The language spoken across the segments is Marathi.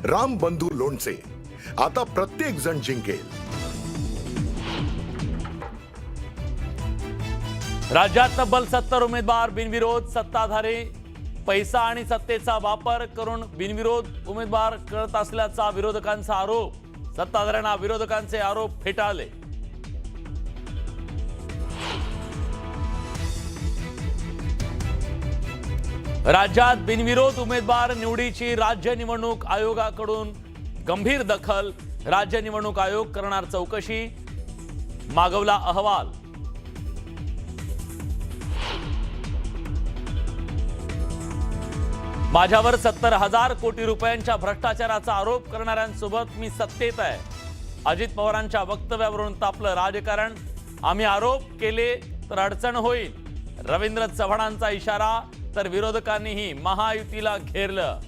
राम बंधू लोणचे, आता प्रत्येक जण जिंकेल। राज्यात तब्बल 70 उमेदवार बिनविरोध। सत्ताधारी पैसा आणि सत्तेचा वापर करून बिनविरोध उमेदवार करत असल्याचा विरोधकांचा आरोप। सत्ताधाऱ्यांना विरोधकांचे आरोप फेटाळले। राज्यात बिनविरोध उमेदवार निवडीची राज्य निवडणूक आयोगाकडून गंभीर दखल। राज्य निवडणूक आयोग करणार चौकशी, मागवला अहवाल। माझ्यावर 70,000 कोटी रुपयांच्या भ्रष्टाचाराचा आरोप करणाऱ्यांसोबत मी सत्तेत आहे। अजित पवारांच्या वक्तव्यावरून तापलं राजकारण। आम्ही आरोप केले तर अडचण होईल, रवींद्र चव्हाणांचा इशारा। तर विरोधकांनीही महायुतीला घेरलं।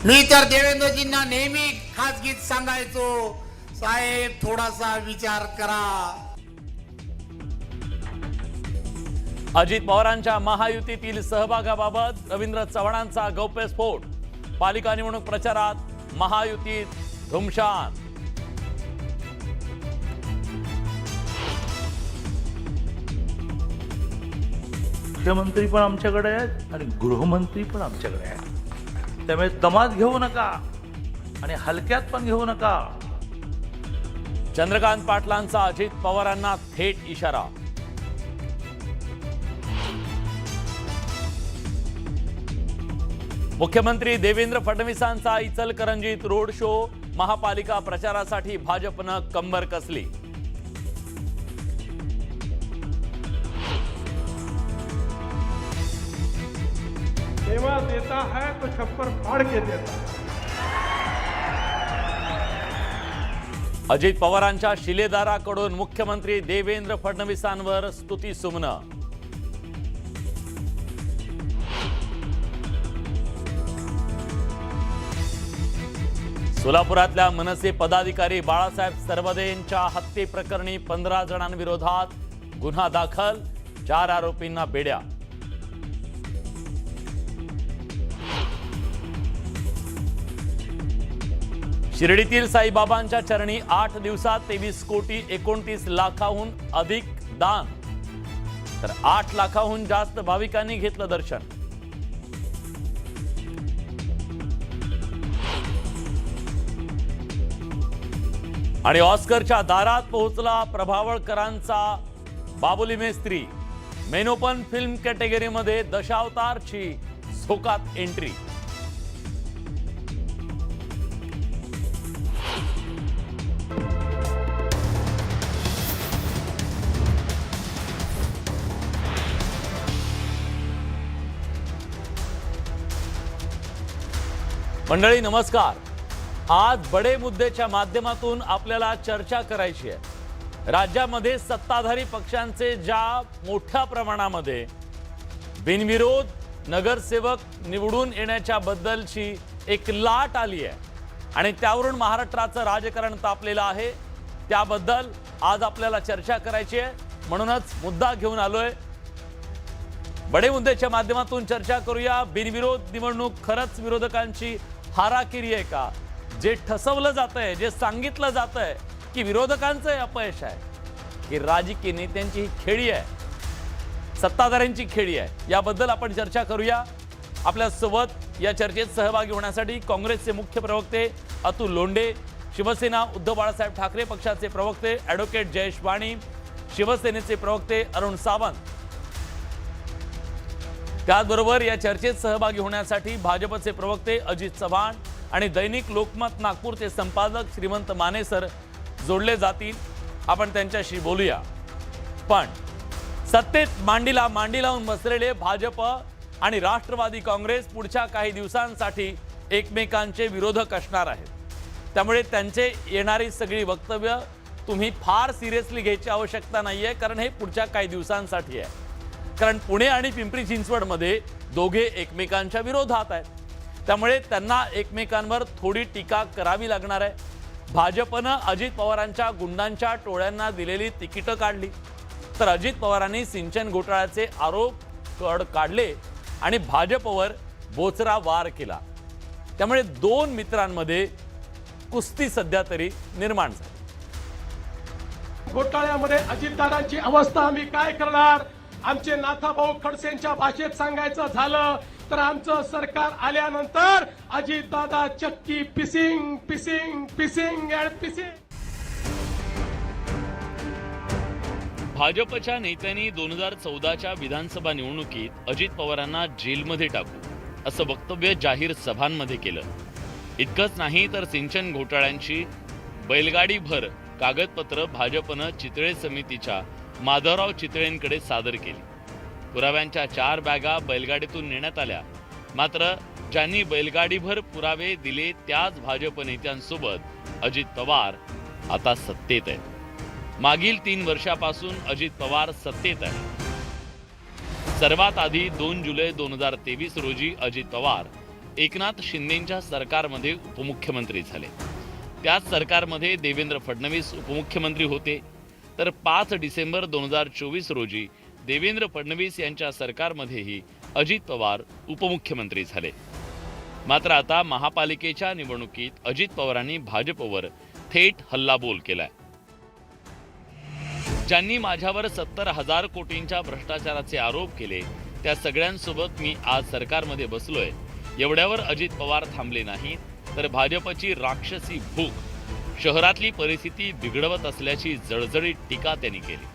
मी तर देवेंद्रजींना नेहमी खासगीत सांगायचो, साहेब थोडासा विचार करा। अजित पवारांच्या महायुतीतील सहभागाबाबत रवींद्र चव्हाणांचा गौप्यस्फोट। पालिका निवडणूक प्रचारात महायुतीत धुमशान। मुख्यमंत्री पण आमच्याकडे आहेत आणि गृहमंत्री पण आमच्याकडे आहेत। त्यामुळे दमात घेऊ नका आणि हलक्यात पण घेऊ नका। चंद्रकांत पाटलांचा अजित पवारांना थेट इशारा। मुख्यमंत्री देवेंद्र फडणवीसांचा इचलकरंजीत रोड शो। महापालिका प्रचारासाठी भाजपनं कंबर कसली। सेवा देता है तो छप्पर फाड़ के देता है। अजित पवारांच्या शिलेदाराकडून मुख्यमंत्री देवेंद्र फडणवीसांवर स्तुतीसुमनं। सोलापुरातल्या मनसे पदाधिकारी बाळासाहेब सरवदेंच्या हत्येप्रकरणी 15 जणांविरोधात गुन्हा दाखल। 4 आरोपींना बेड्या। शिर्डीतील साईबाबांच्या चरणी 8 दिवसात 23 कोटी 29 लाखाहून अधिक दान, तर 8 लाखाहून जास्त भाविकांनी घेतलं दर्शन। आणि ऑस्करच्या दारात पोहोचला प्रभावळकरांचा Babuli Mestri. Main open film कॅटेगरीमध्ये दशावतारची झोकात एंट्री। मंडळी नमस्कार। आज बडे मुद्देच्या माध्यमातून आपल्याला चर्चा करायची आहे। राज्यामध्ये सत्ताधारी पक्षांचे ज्या मोठ्या प्रमाणामध्ये बिनविरोध नगरसेवक निवडून येण्याच्या बद्दलची एक लाट आली आहे आणि त्यावरून महाराष्ट्राचं राजकारण तापलेलं आहे, त्याबद्दल आज आपल्याला चर्चा करायची आहे। म्हणूनच मुद्दा घेऊन आलोय। बडे मुद्देच्या माध्यमातून चर्चा करूया। बिनविरोध निवडणूक खरंच विरोधकांची हाराकिरी आहे का? जे ठसवलं जातंय, जे सांगितलं जातंय की विरोधकांचं अपयश आहे, की राजकीय नेत्यांची खेळी आहे, सत्ताधाऱ्यांची खेळी आहे, याबद्दल आपण चर्चा करूया। आपल्यासोबत या चर्चेत सहभागी होण्यासाठी काँग्रेसचे मुख्य प्रवक्ते अतुल लोंढे, शिवसेना उद्धव बाळासाहेब ठाकरे पक्षाचे प्रवक्ते ॲडव्होकेट जयेश वाणी, शिवसेनेचे प्रवक्ते अरुण सावंत, त्याचबरोबर या चर्चेत सहभागी होण्यासाठी भाजपचे प्रवक्ते अजित चव्हाण आणि दैनिक लोकमत नागपूरचे संपादक श्रीमंत माने सर जोडले जातील। आपण त्यांच्याशी बोलूया। पण सत्तेत मांडीला मांडी लावून बसलेले भाजप आणि राष्ट्रवादी काँग्रेस पुढच्या काही दिवसांसाठी एकमेकांचे विरोधक असणार आहेत। त्यामुळे त्यांचे येणारी सगळी वक्तव्य तुम्ही फार सिरियसली घ्यायची आवश्यकता नाहीये, कारण हे पुढच्या काही दिवसांसाठी आहे। कारण पुणे आणि पिंपरी चिंचवडमध्ये दोघे एकमेकांच्या विरोधात आहेत, त्यामुळे त्यांना एकमेकांवर थोडी टीका करावी लागणार आहे। भाजपनं अजित पवारांच्या गुंडांच्या टोळ्यांना दिलेली तिकीटं काढली, तर अजित पवारांनी सिंचन घोटाळ्याचे आरोप कड काढले आणि भाजपवर बोचरा वार केला. त्यामुळे दोन मित्रांमध्ये कुस्ती सध्या तरी निर्माण झाली. घोटाळ्यामध्ये अजितदादांची अवस्था आम्ही काय करणार? आमचे नाथाभाऊ खडसेंच्या भाषेत सांगायचं झालं तर आमचं सरकार आल्यानंतर अजितदादा चक्की पिसिंग पिसिंग पिसिंग अँड पिसिंग. भाजपच्या नेत्यांनी 2014च्या विधानसभा निवडणुकीत अजित पवारांना जेलमध्ये टाकू असं वक्तव्य जाहीर सभांमध्ये केलं. इतकंच नाही तर सिंचन घोटाळ्यांची बैलगाडीभर कागदपत्र भाजपनं चितळे समितीच्या माधवराव चितळेंकडे सादर केली. पुराव्यांच्या 4 बॅगा बैलगाडीतून नेण्यात आल्या. मात्र ज्यांनी बैलगाडीभर पुरावे दिले त्याच भाजप नेत्यांसोबत अजित पवार आता सत्तेत आहेत. मागील 3 वर्षापासून अजित पवार सत्तेत आहेत. सर्वात आधी 2 जुलै 2023 रोजी अजित पवार एकनाथ शिंदेंच्या सरकारमध्ये उपमुख्यमंत्री झाले. त्याच सरकारमध्ये देवेंद्र फडणवीस उपमुख्यमंत्री होते. तर 5 डिसेंबर 2024 रोजी देवेंद्र फडणवीस यांच्या सरकारमध्येही अजित पवार उपमुख्यमंत्री झाले. मात्र आता महापालिकेच्या निवडणुकीत अजित पवारांनी भाजपवर थेट हल्लाबोल केलाय. ज्यांनी माझ्यावर 70,000 कोटींच्या भ्रष्टाचाराचे आरोप केले त्या सगळ्यांसोबत मी आज सरकारमध्ये बसलोय. एवढ्यावर अजित पवार थांबले नाहीत तर भाजपची राक्षसी भूक शहरातली परिस्थिती बिघडवत असल्याची जळजळीत टीका त्यांनी केली.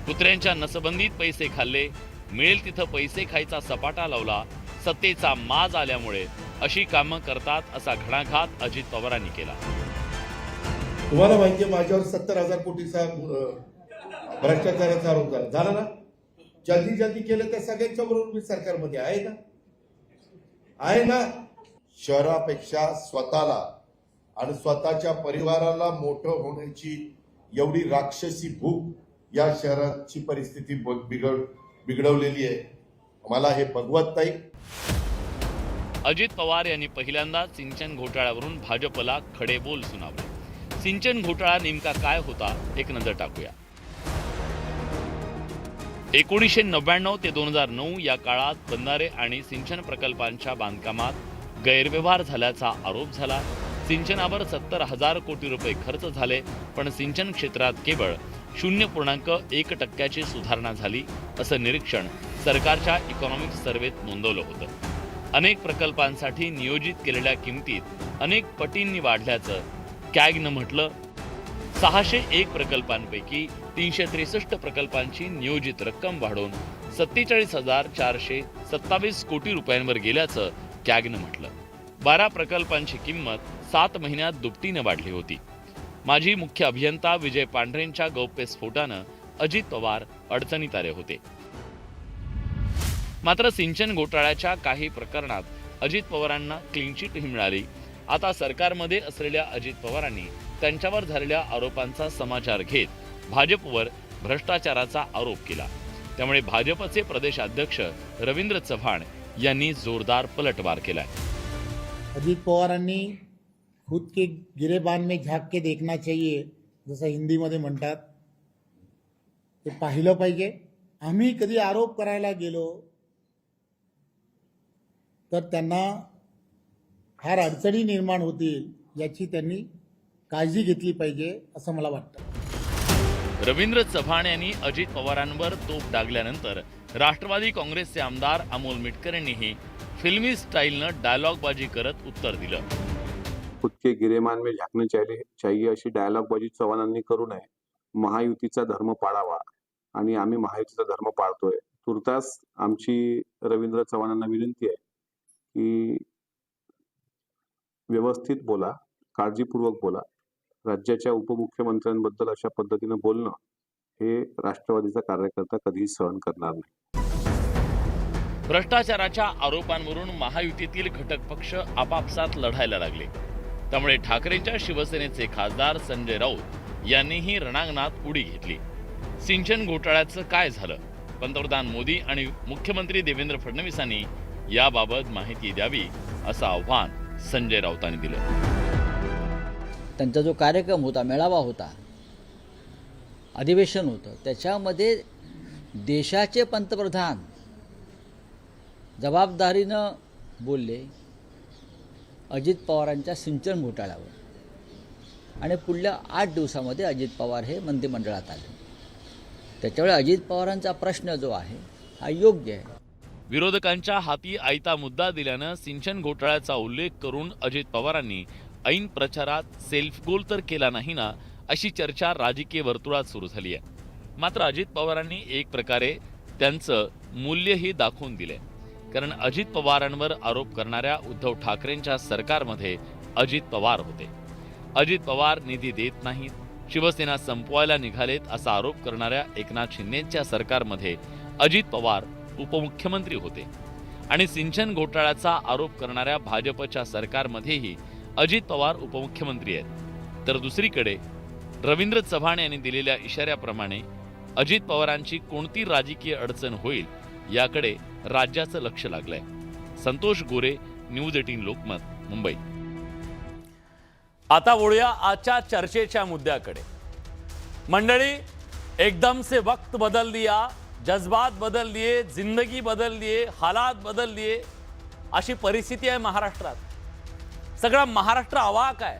कुत्र्यांच्या नसबंदीत पैसे खाल्ले, मिळेल तिथं पैसे खायचा सपाटा लावला, सत्तेचा माज आल्यामुळे अशी कामं करतात असा घणाघात अजित पवारांनी केला. तुम्हाला माहिती आहे माझ्यावर 70,000 कोटीचा भ्रष्टाचाराचा आरोप झाला ना. जल्दी केलं त्या सगळ्यांच्या बरोबर मी सरकारमध्ये आहे ना. शहरापेक्षा स्वतःला आणि स्वतःच्या परिवाराला मोठं होण्याची एवढी राक्षसी भूक या शहराची परिस्थिती बिघडवलेली आहे. मला हे बघवत नाही. अजित पवार यांनी पहिल्यांदाच सिंचन घोटाळ्यावरून भाजपला खडे बोल सुनावले. सिंचन घोटाळा नेमका काय होता एक नजर टाकूया. 1999 ते 2009 या काळात बंधारे आणि सिंचन प्रकल्पांच्या बांधकामात गैरव्यवहार झाल्याचा आरोप झाला. सिंचनावर 70,000 कोटी रुपये खर्च झाले, पण सिंचन क्षेत्रात केवळ 0.1% सुधारणा झाली असं निरीक्षण सरकारच्या इकॉनॉमिक सर्व्हेत नोंदवलं होतं. अनेक प्रकल्पांसाठी नियोजित केलेल्या किमतीत अनेक पटींनी वाढल्याचं कॅगनं म्हटलं. 601 प्रकल्पांपैकी 363 प्रकल्पांची नियोजित रक्कम वाढून 47,427 कोटी रुपयांवर गेल्याचं कॅगनं म्हटलं. 12 प्रकल्पांची किंमत 7 महिन्यात दुपटीनं वाढली होती. माजी मुख्य अभियंता विजय पांढरेंच्या गौप्यस्फोटानं अजित पवार अडचणीत आले होते. मात्र सिंचन घोटाळ्याच्या काही प्रकरणात अजित पवारांना क्लीन चिटही मिळाली. आता सरकारमध्ये असलेल्या अजित पवारांनी त्यांच्यावर झालेल्या आरोपांचा समाचार घेत भाजपवर भ्रष्टाचाराचा आरोप केला. त्यामुळे भाजपचे प्रदेशाध्यक्ष रवींद्र चव्हाण यांनी जोरदार पलटवार केलाय. अजित पवारांनी खुद के गिरेबान में झाँक के देखना चाहिए जसं हिंदीमध्ये म्हणतात ते पाहिलं पाहिजे. आम्ही कधी आरोप करायला गेलो तर त्यांना फार अडचणी निर्माण होतील याची त्यांनी काळजी घेतली पाहिजे असं मला वाटतं. रवींद्र चव्हाण यांनी अजित पवारांवर तोफ डागल्यानंतर राष्ट्रवादी काँग्रेसचे आमदार अमोल मिटकर यांनीही फिल्मी स्टाईलनं डायलॉगबाजी करत उत्तर दिलं. खुद के गिरेमान में झाकणे चाहिए अशी डायलॉगबाजी चव्हाणांनी करू नये. महायुतीचा धर्म पाळावा आणि आम्ही महायुतीचा धर्म पाळतोय. तुर्तास आमची रवींद्र चव्हाणांना विनंती आहे की व्यवस्थित बोला, काळजीपूर्वक बोला. राज्याच्या उपमुख्यमंत्र्यांबद्दल अशा पद्धतीने बोलणं हे राष्ट्रवादीचा कार्यकर्ता कधीही सहन करणार नाही. भ्रष्टाचाराच्या आरोपांवरून महायुतीतील घटक पक्ष आपापसात लढायला लागले. त्यामुळे ठाकरेंच्या शिवसेनेचे खासदार संजय राऊत यांनीही रणांगणात उडी घेतली. सिंचन घोटाळ्याचं काय झालं? पंतप्रधान मोदी आणि मुख्यमंत्री देवेंद्र फडणवीसांनी याबाबत माहिती द्यावी असं आव्हान संजय राऊतांनी दिलं. त्यांचा जो कार्यक्रम होता, मेळावा होता, अधिवेशन होतं, त्याच्यामध्ये देशाचे पंतप्रधान जबाबदारीनं बोलले अजित पवारांच्या सिंचन घोटाळ्यावर आणि पुढल्या 8 दिवसामध्ये अजित पवार हे मंत्रिमंडळात आले. त्याच्यामुळे अजित पवारांचा प्रश्न जो आहे हा योग्य आहे. विरोधकांच्या हाती आयता मुद्दा दिल्यानं सिंचन घोटाळ्याचा उल्लेख करून अजित पवारांनी ऐन प्रचारात सेल्फ गोल तर केला नाही ना, अशी चर्चा राजकीय वर्तुळात सुरू झाली आहे. मात्र अजित पवारांनी एक प्रकारे त्यांचं मूल्यही दाखवून दिले, कारण अजित पवारांवर आरोप करणाऱ्या उद्धव ठाकरेंच्या सरकारमध्ये अजित पवार होते. अजित पवार निधी देत नाहीत, शिवसेना संपवायला निघालेत असा आरोप करणाऱ्या एकनाथ शिंदेच्या सरकारमध्ये अजित पवार उपमुख्यमंत्री होते आणि सिंचन घोटाळ्याचा आरोप करणाऱ्या भाजपच्या सरकारमध्येही अजित पवार उपमुख्यमंत्री आहेत. तर दुसरीकडे रवींद्र चव्हाण यांनी दिलेल्या इशाऱ्याप्रमाणे अजित पवारांची कोणती राजकीय अडचण होईल याकडे राज्याचं लक्ष लागलंय. संतोष गोरे, न्यूज 18 लोकमत, मुंबई. आता वळूया आजच्या चर्चेच्या मुद्द्याकडे. मंडळी, एकदम से वक्त बदल दिया, जज्बात बदल दिए, जिंदगी बदल दिए, हालात बदल दिए, अशी परिस्थिती आहे महाराष्ट्रात. सगळा महाराष्ट्र अवाक आहे.